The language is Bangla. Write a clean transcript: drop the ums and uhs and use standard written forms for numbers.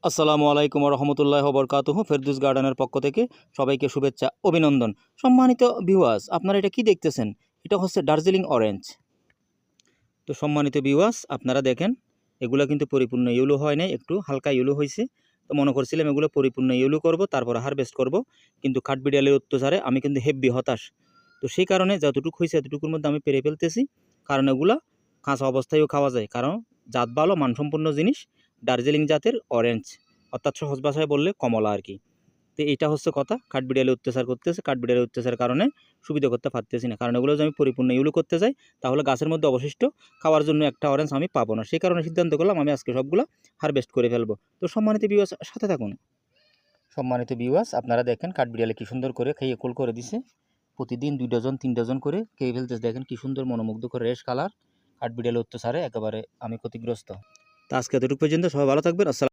আসসালামু আলাইকুম রহমতুল্লাহ বরকাতুহু ফেরদুস গার্ডেনের পক্ষ থেকে সবাইকে শুভেচ্ছা অভিনন্দন। সম্মানিত ভিউয়ার্স, আপনারা এটা কি দেখতেছেন? এটা হচ্ছে দার্জিলিং অরেঞ্জ। তো সম্মানিত ভিউয়ার্স, আপনারা দেখেন এগুলো কিন্তু পরিপূর্ণ ইয়েলো হয় নাই, একটু হালকা ইয়েলো হয়েছে। তো মনে করছিলাম এগুলো পরিপূর্ণ ইয়েলো করব, তারপর হারভেস্ট করব, কিন্তু কাঠবিড়ালের অত্যাচারে আমি কিন্তু হেব্বি হতাশ। তো সেই কারণে যতটুকু হয়েছে এতটুকুর মধ্যে আমি পেরে ফেলতেছি, কারণ এগুলো কাঁচা অবস্থায়ও খাওয়া যায়, কারণ জাত ভালো, মানসম্পন্ন জিনিস, দার্জিলিং জাতের অরেঞ্জ, অর্থাৎ সহজ ভাষায় বললে কমলা আর কি। তো এটা হচ্ছে কথা, কাঠবিড়ালে অত্যাচার করতেছে, কাঠবিড়ালে অত্যাচারের কারণে সুবিধা করতে পারতেছি না, কারণ এগুলো যদি আমি পরিপূর্ণ ইউলো করতে যাই তাহলে গাছের মধ্যে অবশিষ্ট খাওয়ার জন্য একটা অরেঞ্জ আমি পাবো না। সেই কারণে সিদ্ধান্ত করলাম আমি আজকে সবগুলো হারভেস্ট করে ফেলবো। তো সম্মানিত ভিউয়ার্স, সাথে থাকুন। সম্মানিত ভিউয়ার্স, আপনারা দেখেন কাঠবিড়ালে কি সুন্দর করে খেয়ে কোল করে দিছে, প্রতিদিন 2 ডজন 3 ডজন করে খেয়ে ফেলতেছে। দেখেন কি সুন্দর মনোমুগ্ধকর রেশ কালার। কাঠবিড়ালে অত্যাচারে একেবারে আমি ক্ষতিগ্রস্ত। তো আজকে এতটুকু পর্যন্ত, সবাই ভালো থাকবেন। আসসালাম।